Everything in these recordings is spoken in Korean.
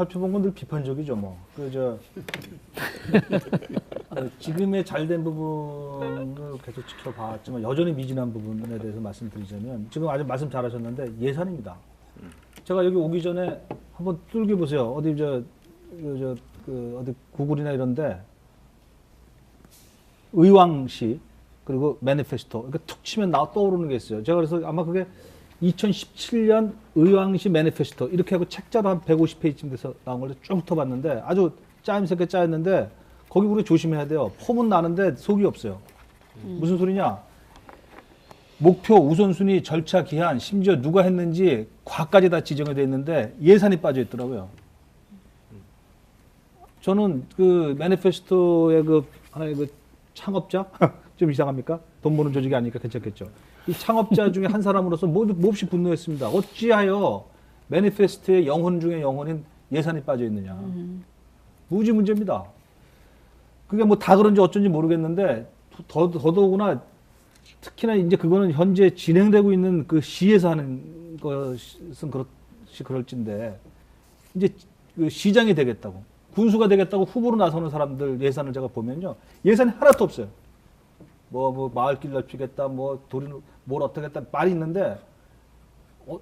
살펴본 건 늘 비판적이죠, 뭐. 지금의 잘된 부분을 계속 지켜봤지만 여전히 미진한 부분에 대해서 말씀드리자면 지금 아주 말씀 잘하셨는데 예산입니다. 제가 여기 오기 전에 한번 뚫게 보세요. 어디 어디 구글이나 이런데 의왕시 그리고 매니페스토 이렇게 툭 치면 떠오르는 게 있어요. 제가 그래서 아마 그게 2017년 의왕시 매니페스토 이렇게 하고 책자로 한 150페이지쯤 돼서 나온 걸 쭉 훑어봤는데 아주 짜임새게 짜였는데 거기 우리 조심해야 돼요. 폼은 나는데 속이 없어요. 무슨 소리냐? 목표, 우선순위, 절차, 기한, 심지어 누가 했는지 과까지 다 지정이 돼 있는데 예산이 빠져 있더라고요. 저는 그 매니페스토의 그 하나의 그 창업자 좀 이상합니까? 돈 버는 조직이 아니니까 괜찮겠죠. 이 창업자 중에 한 사람으로서 몹시 분노했습니다. 어찌하여 매니페스토의 영혼 중에 영혼인 예산이 빠져 있느냐. 무지 문제입니다. 그게 뭐 다 그런지 어쩐지 모르겠는데 더더구나 특히나 이제 그거는 현재 진행되고 있는 그 시에서 하는 것은 그럴진데 이제 그 시장이 되겠다고 군수가 되겠다고 후보로 나서는 사람들 예산을 제가 보면요 예산이 하나도 없어요. 뭐 마을길 넓히겠다, 뭐 도리를 뭘 어떻게 했다 말이 있는데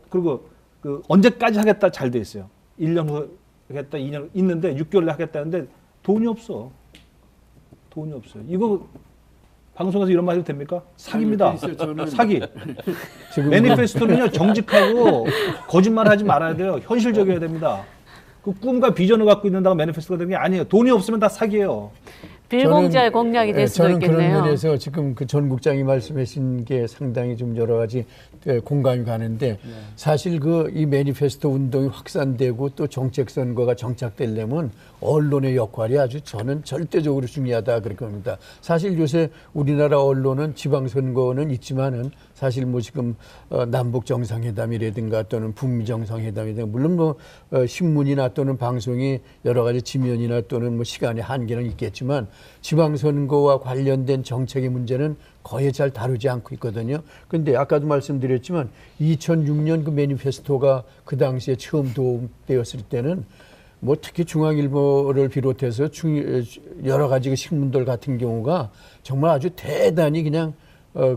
그리고 그 언제까지 하겠다 잘 돼 있어요. 1년 후 하겠다, 2년 있는데 6개월에 하겠다는데 돈이 없어. 돈이 없어요. 이거 방송에서 이런 말 해도 됩니까? 사기입니다. 사기. 지금 매니페스토는요 정직하고 거짓말하지 말아야 돼요. 현실적이어야 됩니다. 그 꿈과 비전을 갖고 있는다고 매니페스토가 되는 게 아니에요. 돈이 없으면 다 사기예요. 빌공자의 공약이 될 수도 있겠네요. 저는 그런 면에서 지금 그 전 국장이 말씀하신 게 상당히 좀 여러 가지 공감이 가는데 사실 그 이 매니페스토 운동이 확산되고 또 정책 선거가 정착되려면 언론의 역할이 아주 저는 절대적으로 중요하다 그렇게 봅니다. 사실 요새 우리나라 언론은 지방선거는 있지만은 사실 뭐 지금 남북 정상회담이라든가 또는 북미 정상회담이라든가 물론 뭐 신문이나 또는 방송이 여러 가지 지면이나 또는 뭐 시간의 한계는 있겠지만 지방선거와 관련된 정책의 문제는 거의 잘 다루지 않고 있거든요. 그런데 아까도 말씀드렸지만 2006년 그 매니페스토가 그 당시에 처음 도움되었을 때는 뭐 특히 중앙일보를 비롯해서 여러 가지 그 신문들 같은 경우가 정말 아주 대단히 그냥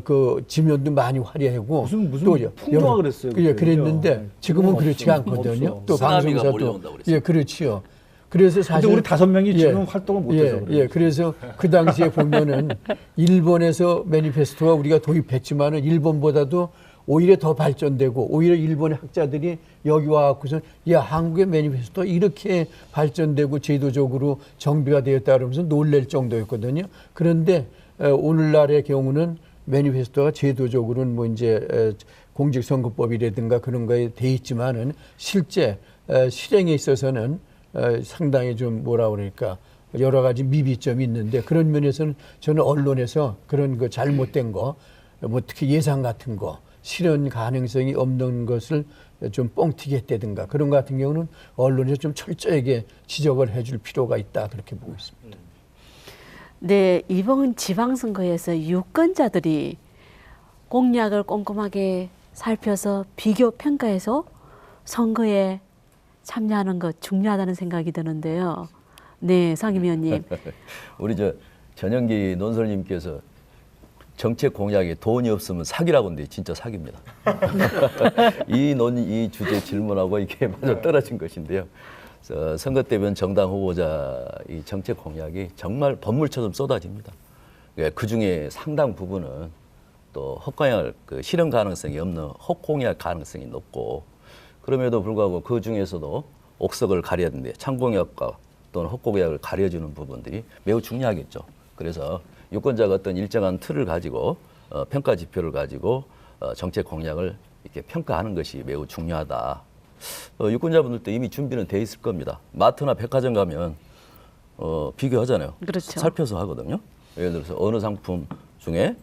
그 지면도 많이 화려하고 무슨 풍조가 그랬어요. 예, 그랬는데 지금은 그렇지가 않거든요. 없어. 또 방송사도 예, 그렇지요. 그래서 사실 우리 5명이 지금 활동을 못해서 예, 그래서 그 당시에 보면은 일본에서 매니페스토가 우리가 도입했지만은 일본보다도 오히려 더 발전되고 오히려 일본의 학자들이 여기 와갖고서 야 한국의 매니페스토 이렇게 발전되고 제도적으로 정비가 되었다 그러면서 놀랄 정도였거든요. 그런데 오늘날의 경우는 매니페스토가 제도적으로는 뭐 이제 공직선거법이라든가 그런 거에 돼 있지만은 실제 실행에 있어서는 상당히 좀 뭐라 그러니까 여러 가지 미비점이 있는데 그런 면에서는 저는 언론에서 그런 그 잘못된 거, 뭐 특히 예산 같은 거, 실현 가능성이 없는 것을 좀 뻥튀기 했다든가 그런 것 같은 경우는 언론에서 좀 철저하게 지적을 해줄 필요가 있다 그렇게 보고 있습니다. 네, 이번 지방선거에서 유권자들이 공약을 꼼꼼하게 살펴서 비교 평가해서 선거에 참여하는 것 중요하다는 생각이 드는데요. 네, 상임위원님. 우리 전영기 논설님께서 정책 공약에 돈이 없으면 사기라고 하는데 진짜 사기입니다. 이 주제 질문하고 이게 맞아 떨어진 것인데요. 선거 때면 정당 후보자 이 정책 공약이 정말 번물처럼 쏟아집니다. 그 중에 상당 부분은 또 헛공약 그 실현 가능성이 없는 헛공약 가능성이 높고 그럼에도 불구하고 그 중에서도 옥석을 가려야 되는데 참공약과 또는 헛공약을 가려주는 부분들이 매우 중요하겠죠. 그래서 유권자가 어떤 일정한 틀을 가지고 평가 지표를 가지고 정책 공약을 이렇게 평가하는 것이 매우 중요하다. 유권자분들도 이미 준비는 돼 있을 겁니다. 마트나 백화점 가면 비교하잖아요. 그렇죠. 살펴서 하거든요. 예를 들어서 어느 상품 중에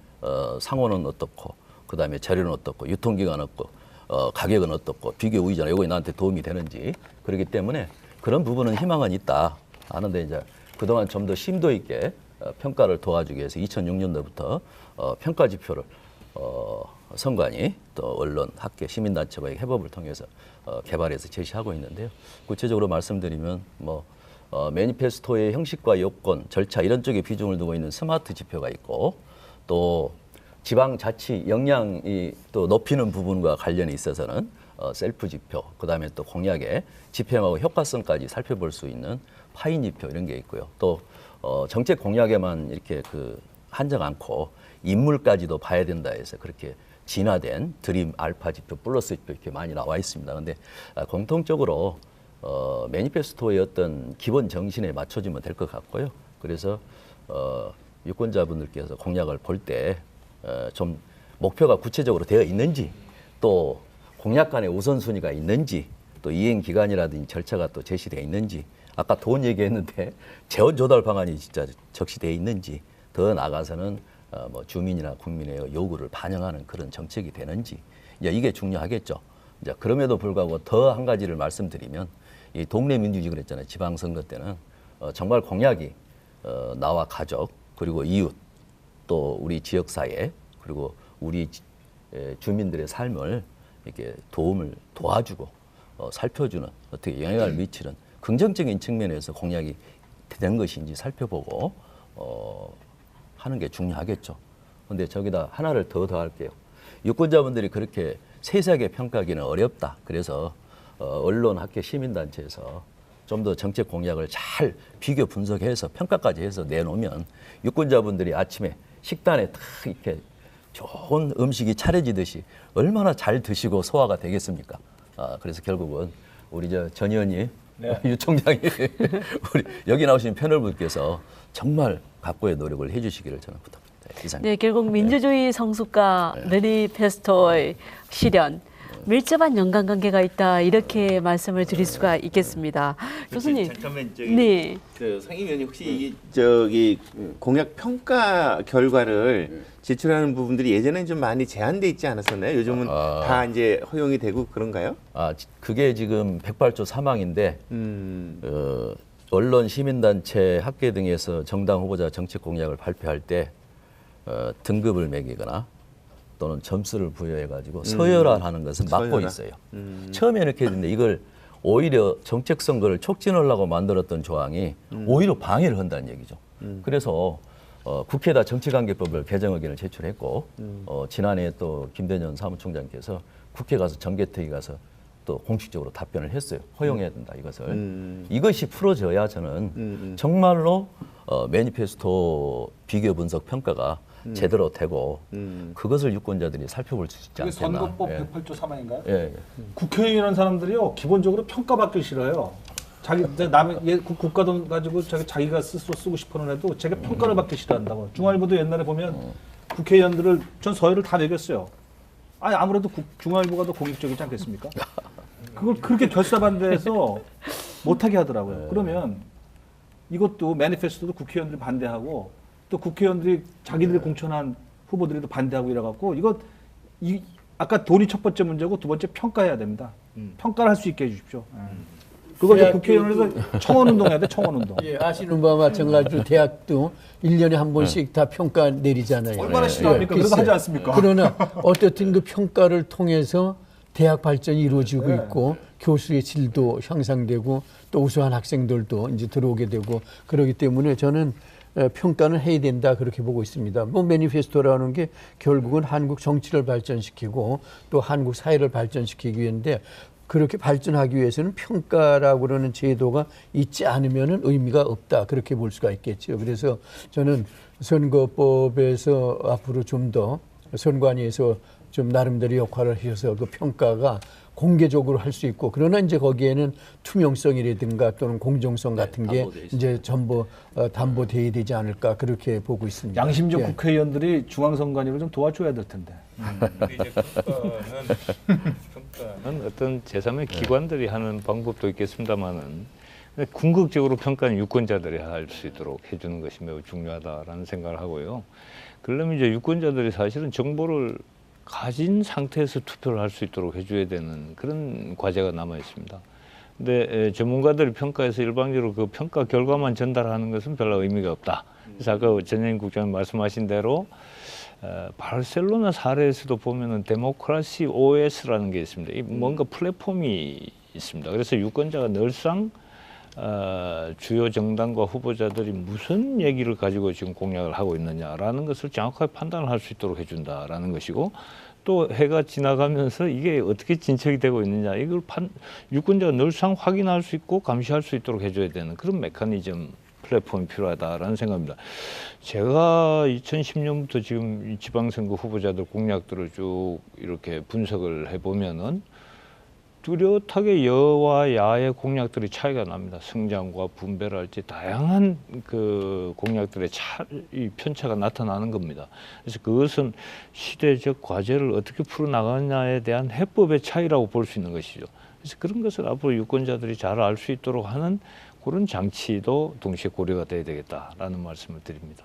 상호는 어떻고 그다음에 재료는 어떻고 유통기간은 어떻고 가격은 어떻고 비교 우위잖아요. 이거 나한테 도움이 되는지. 그렇기 때문에 그런 부분은 희망은 있다 하는데 이제 그동안 좀 더 심도 있게 평가를 도와주기 위해서 2006년도부터 평가 지표를 선관위 또 언론, 학계, 시민단체와의 협업을 통해서 개발해서 제시하고 있는데요. 구체적으로 말씀드리면 매니페스토의 형식과 요건, 절차 이런 쪽에 비중을 두고 있는 스마트 지표가 있고 또 지방자치 역량이 또 높이는 부분과 관련이 있어서는 셀프 지표, 그다음에 또 공약의 집행하고 효과성까지 살펴볼 수 있는 파인 지표 이런 게 있고요. 또 정책 공약에만 이렇게 한정 않고 인물까지도 봐야 된다 해서 그렇게 진화된 드림 알파 지표, 플러스 지표 이렇게 많이 나와 있습니다. 근데 공통적으로 매니페스토의 어떤 기본 정신에 맞춰지면 될 것 같고요. 그래서 유권자분들께서 공약을 볼 때 좀 목표가 구체적으로 되어 있는지, 또 공약 간의 우선순위가 있는지, 또 이행 기간이라든지 절차가 또 제시되어 있는지, 아까 돈 얘기했는데 재원 조달 방안이 진짜 적시되어 있는지, 더 나아가서는 주민이나 국민의 요구를 반영하는 그런 정책이 되는지, 이제 이게 중요하겠죠. 이제 그럼에도 불구하고 더 한 가지를 말씀드리면, 이 동네 민주주의 그랬잖아요. 지방선거 때는 정말 공약이 나와 가족, 그리고 이웃, 또 우리 지역사회, 그리고 우리 주민들의 삶을 이렇게 도와주고 살펴주는, 어떻게 영향을 미치는 긍정적인 측면에서 공약이 된 것인지 살펴보고 하는 게 중요하겠죠. 근데 저기다 하나를 더 더할게요. 유권자분들이 그렇게 세세하게 평가하기는 어렵다. 그래서 언론, 학계, 시민단체에서 좀 더 정책 공약을 잘 비교 분석해서 평가까지 해서 내놓으면 유권자분들이 아침에 식단에 딱 이렇게 좋은 음식이 차려지듯이 얼마나 잘 드시고 소화가 되겠습니까? 그래서 결국은 우리 전 의원님, 유 총장이 우리 여기 나오신 패널분께서 정말 각고의 노력을 해주시기를 저는 부탁드립니다. 이상입니다. 네, 결국 민주주의 성숙과 매니페스토의 실현, 밀접한 연관관계가 있다, 이렇게 말씀을 드릴 수가 있겠습니다. 교수님. 잠깐만 네. 상 의원님 혹시 저기 공약 평가 결과를 제출하는 부분들이 예전에는 좀 많이 제한돼 있지 않았었나요? 요즘은 다 이제 허용이 되고 그런가요? 그게 지금 백발조 사망인데 언론, 시민단체, 학계 등에서 정당 후보자 정책 공약을 발표할 때 등급을 매기거나 또는 점수를 부여해가지고 서열화하는 것은 막고 있어요. 처음에 이렇게 했는데 이걸 오히려 정책 선거를 촉진하려고 만들었던 조항이 오히려 방해를 한다는 얘기죠. 그래서 국회에다 정치관계법을 개정 의견을 제출했고 지난해 또 김대년 사무총장께서 국회 가서 정개특위 가서 또 공식적으로 답변을 했어요. 허용해야 된다 이것을. 이것이 풀어져야 저는 정말로 매니페스토 비교 분석 평가가 제대로 되고 그것을 유권자들이 살펴볼 수 있지 그게 않겠나. 선거법 108조 3항인가요? 예. 국회의원 사람들이요 기본적으로 평가받기 싫어요. 자기 남의 국가돈 가지고 자기가 스스로 쓰고 싶어는 해도 제가 평가를 받기 싫어한다고. 중앙일보도 옛날에 보면 국회의원들을 전 서열을 다 매겼어요. 아니 아무래도 중앙일보가 더 공익적이지 않겠습니까? 그걸 그렇게 결사반대해서 못하게 하더라고요. 그러면 이것도 매니페스토도 국회의원들이 반대하고 또 국회의원들이 자기들이 공천한 후보들이 또 반대하고 이래갖고 아까 돈이 첫 번째 문제고 두 번째 평가해야 됩니다. 평가를 할 수 있게 해주십시오. 그걸 이제 국회의원에서 청원운동 해야 돼, 청원운동. 예, 아시는 바와 마찬가지로 대학도 1년에 한 번씩 다 평가 내리잖아요. 얼마나 싫어합니까? 그래서 하지 않습니까? 그러나 어떻든 그 평가를 통해서 대학 발전이 이루어지고 있고 교수의 질도 향상되고 또 우수한 학생들도 이제 들어오게 되고 그러기 때문에 저는 평가는 해야 된다 그렇게 보고 있습니다. 매니페스토라는 게 결국은 한국 정치를 발전시키고 또 한국 사회를 발전시키기 위해인데 그렇게 발전하기 위해서는 평가라고 그러는 제도가 있지 않으면은 의미가 없다 그렇게 볼 수가 있겠죠. 그래서 저는 선거법에서 앞으로 좀 더 선관위에서 좀 나름대로 역할을 하셔서 그 평가가 공개적으로 할 수 있고 그러나 이제 거기에는 투명성이라든가 또는 공정성 같은 게 이제 전부 담보돼야 되지 않을까 그렇게 보고 있습니다. 양심적 국회의원들이 중앙선관위를 좀 도와줘야 될 텐데. 근데 이제 평가는 어떤 제3의 기관들이 하는 방법도 있겠습니다만은 궁극적으로 평가는 유권자들이 할 수 있도록 해주는 것이 매우 중요하다라는 생각을 하고요. 그러려면 이제 유권자들이 사실은 정보를 가진 상태에서 투표를 할 수 있도록 해줘야 되는 그런 과제가 남아 있습니다. 근데 전문가들이 평가해서 일방적으로 그 평가 결과만 전달하는 것은 별로 의미가 없다. 그래서 아까 전현희 국장님 말씀하신 대로 바르셀로나 사례에서도 보면은 데모크라시 OS라는 게 있습니다. 이 뭔가 플랫폼이 있습니다. 그래서 유권자가 늘상 주요 정당과 후보자들이 무슨 얘기를 가지고 지금 공약을 하고 있느냐라는 것을 정확하게 판단을 할 수 있도록 해준다라는 것이고, 또 해가 지나가면서 이게 어떻게 진척이 되고 있느냐 이걸 유권자가 늘상 확인할 수 있고 감시할 수 있도록 해줘야 되는 그런 메커니즘 플랫폼이 필요하다라는 생각입니다. 제가 2010년부터 지금 지방선거 후보자들 공약들을 쭉 이렇게 분석을 해보면은 뚜렷하게 여와 야의 공약들이 차이가 납니다. 성장과 분배랄지 다양한 그 공약들의 이 편차가 나타나는 겁니다. 그래서 그것은 시대적 과제를 어떻게 풀어나가느냐에 대한 해법의 차이라고 볼 수 있는 것이죠. 그래서 그런 것을 앞으로 유권자들이 잘 알 수 있도록 하는 그런 장치도 동시에 고려가 돼야 되겠다라는 말씀을 드립니다.